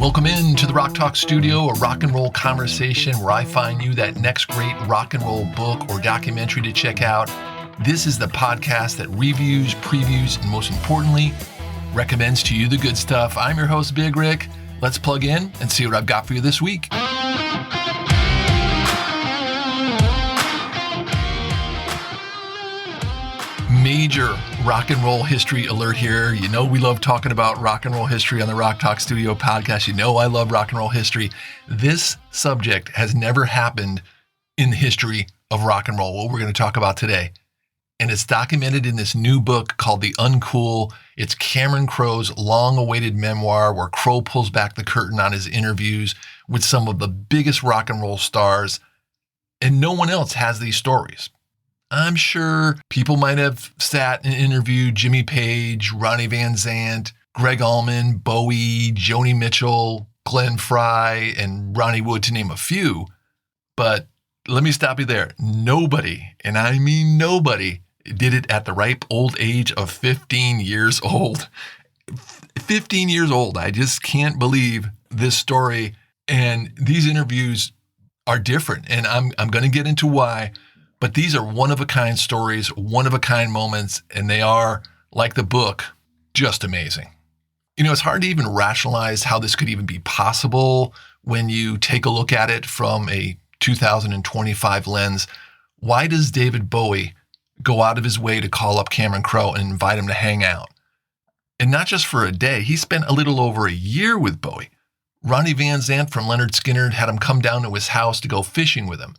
Welcome in to the Rock Talk Studio, a rock and roll conversation where I find you that next great rock and roll book or documentary to check out. This is the podcast that reviews, previews, and most importantly, recommends to you the good stuff. I'm your host, Big Rick. Let's plug in and see what I've got for you this week. Major rock and roll history alert here. You know we love talking about rock and roll history on the Rock Talk Studio podcast. You know I love rock and roll history. This subject has never happened in the history of rock and roll, what we're going to talk about today. And it's documented in this new book called The Uncool. It's Cameron Crowe's long-awaited memoir where Crowe pulls back the curtain on his interviews with some of the biggest rock and roll stars. And no one else has these stories. I'm sure people might have sat and interviewed Jimmy Page, Ronnie Van Zant, Greg Allman, Bowie, Joni Mitchell, Glenn Frey, and Ronnie Wood, to name a few. But let me stop you there. Nobody, and I mean nobody, did it at the ripe old age of 15 years old. 15 years old. I just can't believe this story. And these interviews are different. And I'm going to get into why. But these are one-of-a-kind stories, one-of-a-kind moments, and they are, like the book, just amazing. You know, it's hard to even rationalize how this could even be possible when you take a look at it from a 2025 lens. Why does David Bowie go out of his way to call up Cameron Crowe and invite him to hang out? And not just for a day. He spent a little over a year with Bowie. Ronnie Van Zant from Lynyrd Skynyrd had him come down to his house to go fishing with him.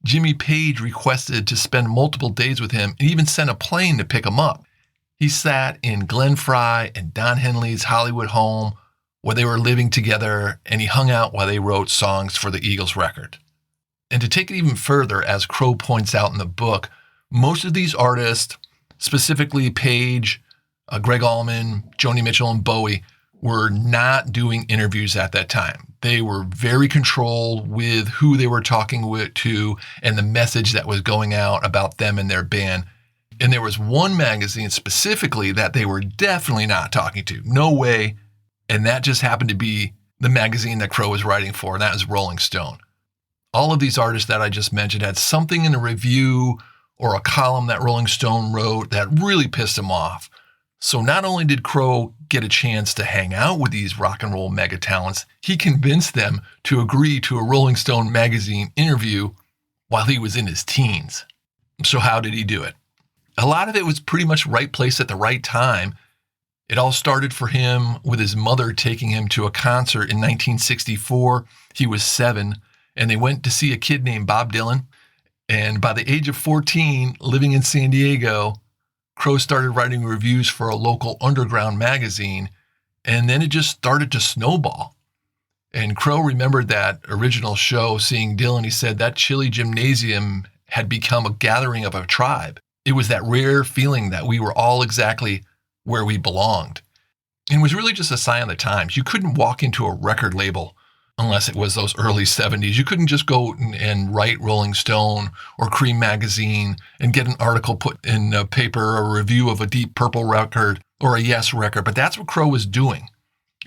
Jimmy Page requested to spend multiple days with him and even sent a plane to pick him up. He sat in Glenn Frey and Don Henley's Hollywood home where they were living together, and he hung out while they wrote songs for the Eagles record. And to take it even further, as Crowe points out in the book, most of these artists, specifically Page, Greg Allman, Joni Mitchell, and Bowie, were not doing interviews at that time. They were very controlled with who they were talking to and the message that was going out about them and their band. And there was one magazine specifically that they were definitely not talking to. No way. And that just happened to be the magazine that Crowe was writing for, and that was Rolling Stone. All of these artists that I just mentioned had something in a review or a column that Rolling Stone wrote that really pissed them off. So not only did Crowe get a chance to hang out with these rock and roll mega talents, he convinced them to agree to a Rolling Stone magazine interview while he was in his teens. So how did he do it? A lot of it was pretty much right place at the right time. It all started for him with his mother taking him to a concert in 1964. He was 7, and they went to see a kid named Bob Dylan. And by the age of 14, living in San Diego, Crowe started writing reviews for a local underground magazine, and then it just started to snowball. And Crowe remembered that original show, seeing Dylan. He said that chilly gymnasium had become a gathering of a tribe. It was that rare feeling that we were all exactly where we belonged. And it was really just a sign of the times. You couldn't walk into a record label unless it was those early 70s. You couldn't just go and write Rolling Stone or Cream magazine and get an article put in a paper or a review of a Deep Purple record or a Yes record. But that's what Crowe was doing.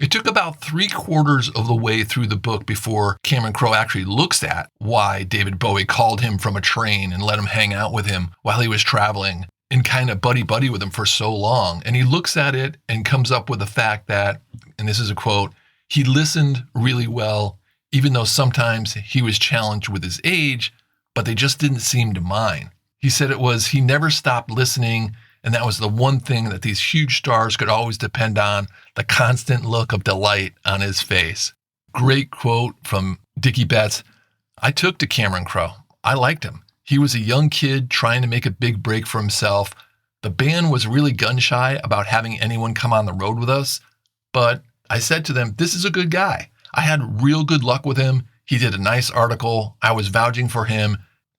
It took about 3/4 of the way through the book before Cameron Crowe actually looks at why David Bowie called him from a train and let him hang out with him while he was traveling and kind of buddy-buddy with him for so long. And he looks at it and comes up with the fact that, and this is a quote, he listened really well, even though sometimes he was challenged with his age, but they just didn't seem to mind. He said he never stopped listening, and that was the one thing that these huge stars could always depend on, the constant look of delight on his face. Great quote from Dickie Betts. I took to Cameron Crowe. I liked him. He was a young kid trying to make a big break for himself. The band was really gun-shy about having anyone come on the road with us, but I said to them, this is a good guy. I had real good luck with him. He did a nice article. I was vouching for him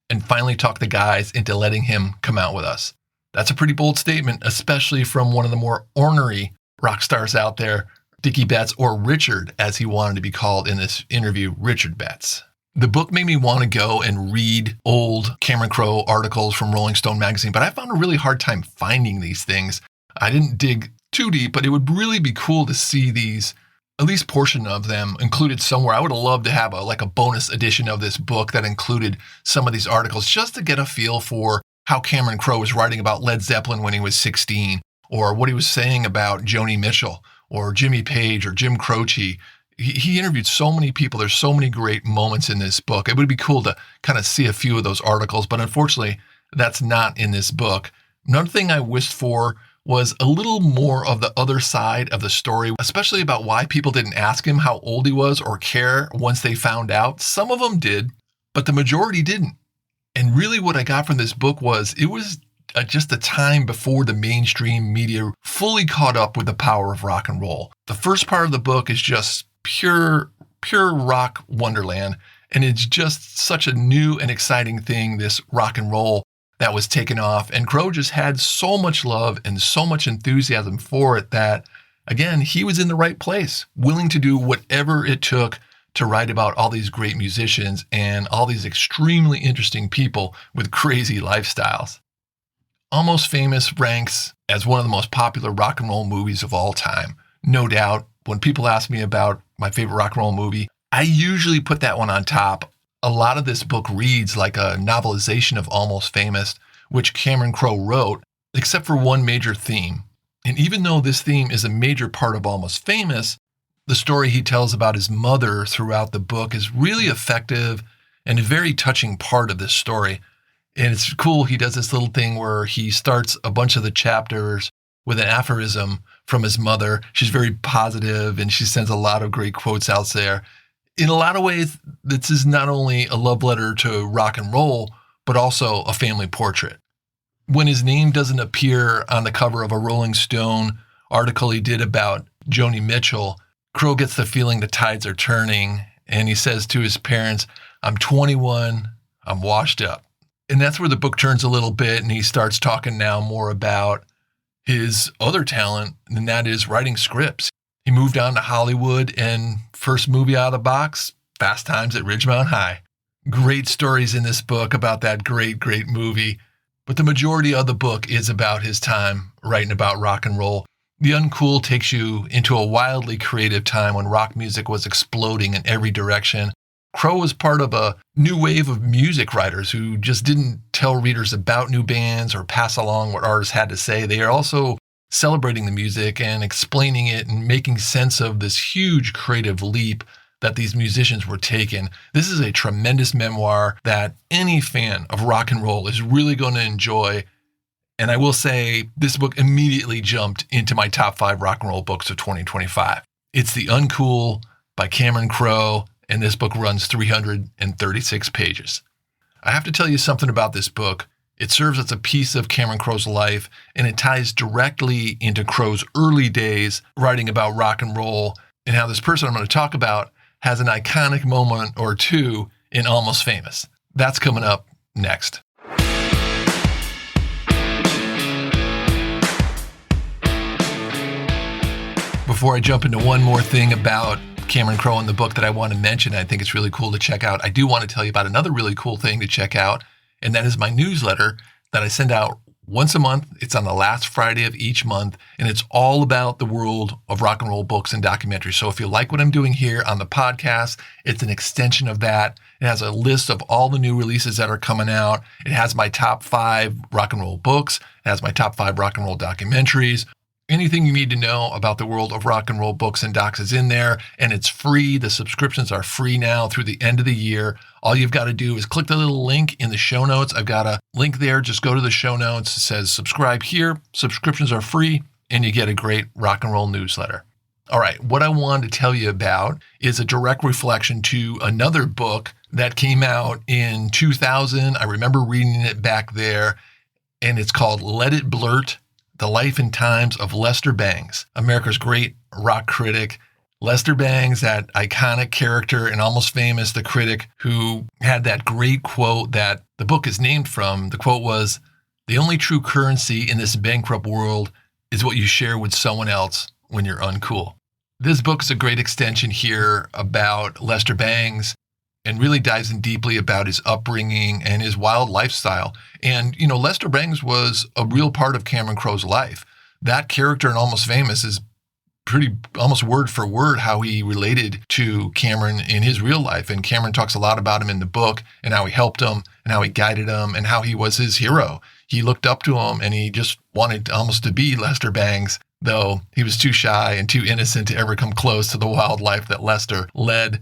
and finally talked the guys into letting him come out with us. That's a pretty bold statement, especially from one of the more ornery rock stars out there, Dickie Betts, or Richard, as he wanted to be called in this interview, Richard Betts. The book made me want to go and read old Cameron Crowe articles from Rolling Stone magazine, but I found a really hard time finding these things. I didn't dig too deep, but it would really be cool to see these at least portion of them included somewhere. I would have loved to have a bonus edition of this book that included some of these articles just to get a feel for how Cameron Crowe was writing about Led Zeppelin when he was 16, or what he was saying about Joni Mitchell or Jimmy Page or Jim Croce. He interviewed so many people. There's so many great moments in this book. It would be cool to kind of see a few of those articles, but unfortunately, that's not in this book. Another thing I wished for was a little more of the other side of the story, especially about why people didn't ask him how old he was or care once they found out. Some of them did, but the majority didn't. And really what I got from this book was it was just a time before the mainstream media fully caught up with the power of rock and roll. The first part of the book is just pure rock wonderland. And it's just such a new and exciting thing, this rock and roll that was taken off. And Crowe just had so much love and so much enthusiasm for it that, again, he was in the right place, willing to do whatever it took to write about all these great musicians and all these extremely interesting people with crazy lifestyles. Almost Famous ranks as one of the most popular rock and roll movies of all time. No doubt, when people ask me about my favorite rock and roll movie, I usually put that one on top. A lot of this book reads like a novelization of Almost Famous, which Cameron Crowe wrote, except for one major theme. And even though this theme is a major part of Almost Famous, the story he tells about his mother throughout the book is really effective and a very touching part of this story. And it's cool, he does this little thing where he starts a bunch of the chapters with an aphorism from his mother. She's very positive and she sends a lot of great quotes out there. In a lot of ways, this is not only a love letter to rock and roll, but also a family portrait. When his name doesn't appear on the cover of a Rolling Stone article he did about Joni Mitchell, Crowe gets the feeling the tides are turning, and he says to his parents, "I'm 21, I'm washed up." And that's where the book turns a little bit, and he starts talking now more about his other talent, and that is writing scripts. He moved on to Hollywood, and first movie out of the box, Fast Times at Ridgemont High. Great stories in this book about that great movie, but the majority of the book is about his time writing about rock and roll. The Uncool takes you into a wildly creative time when rock music was exploding in every direction. Crowe was part of a new wave of music writers who just didn't tell readers about new bands or pass along what artists had to say. They are also celebrating the music and explaining it and making sense of this huge creative leap that these musicians were taking. This is a tremendous memoir that any fan of rock and roll is really going to enjoy. And I will say this book immediately jumped into my top 5 rock and roll books of 2025. It's The Uncool by Cameron Crowe, and this book runs 336 pages. I have to tell you something about this book. It serves as a piece of Cameron Crowe's life, and it ties directly into Crowe's early days writing about rock and roll and how this person I'm going to talk about has an iconic moment or two in Almost Famous. That's coming up next. Before I jump into one more thing about Cameron Crowe in the book that I want to mention, I think it's really cool to check out. I do want to tell you about another really cool thing to check out, and that is my newsletter that I send out once a month. It's on the last Friday of each month, and it's all about the world of rock and roll books and documentaries. So if you like what I'm doing here on the podcast, it's an extension of that. It has a list of all the new releases that are coming out. It has my top 5 rock and roll books. It has my top 5 rock and roll documentaries. Anything you need to know about the world of rock and roll books and docs is in there, and it's free. The subscriptions are free now through the end of the year. All you've got to do is click the little link in the show notes. I've got a link there. Just go to the show notes. It says subscribe here. Subscriptions are free, and you get a great rock and roll newsletter. All right, what I wanted to tell you about is a direct reflection to another book that came out in 2000. I remember reading it back there, and it's called Let It Blurt: The Life and Times of Lester Bangs, America's great rock critic. Lester Bangs, that iconic character in Almost Famous, the critic who had that great quote that the book is named from. The quote was, "The only true currency in this bankrupt world is what you share with someone else when you're uncool." This book is a great extension here about Lester Bangs and really dives in deeply about his upbringing and his wild lifestyle. And, you know, Lester Bangs was a real part of Cameron Crowe's life. That character in Almost Famous is pretty almost word for word how he related to Cameron in his real life. And Cameron talks a lot about him in the book and how he helped him and how he guided him and how he was his hero. He looked up to him and he just wanted almost to be Lester Bangs, though he was too shy and too innocent to ever come close to the wild life that Lester led.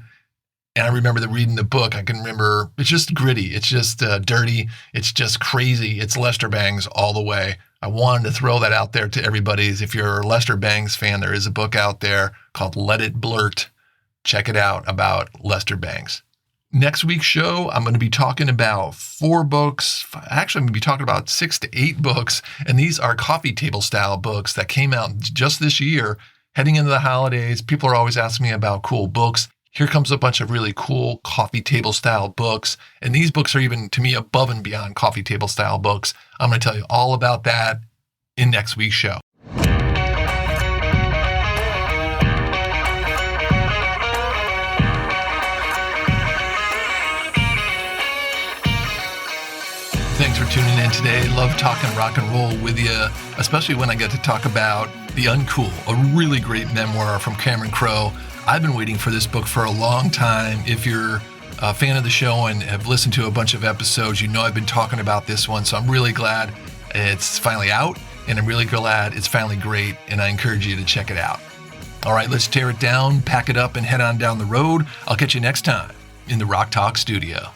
And I remember reading the book. I can remember it's just gritty. It's just dirty. It's just crazy. It's Lester Bangs all the way. I wanted to throw that out there to everybody. If you're a Lester Bangs fan, there is a book out there called Let It Blurt. Check it out about Lester Bangs. Next week's show, I'm going to be talking about 4 books. Actually, I'm going to be talking about 6 to 8 books. And these are coffee table style books that came out just this year. Heading into the holidays, people are always asking me about cool books. Here comes a bunch of really cool coffee table style books. And these books are even, to me, above and beyond coffee table style books. I'm going to tell you all about that in next week's show. Thanks for tuning in today. Love talking rock and roll with you, especially when I get to talk about The Uncool, a really great memoir from Cameron Crowe. I've been waiting for this book for a long time. If you're a fan of the show and have listened to a bunch of episodes, you know I've been talking about this one. So I'm really glad it's finally out, and I'm really glad it's finally great, and I encourage you to check it out. All right, let's tear it down, pack it up, and head on down the road. I'll catch you next time in the Rock Talk studio.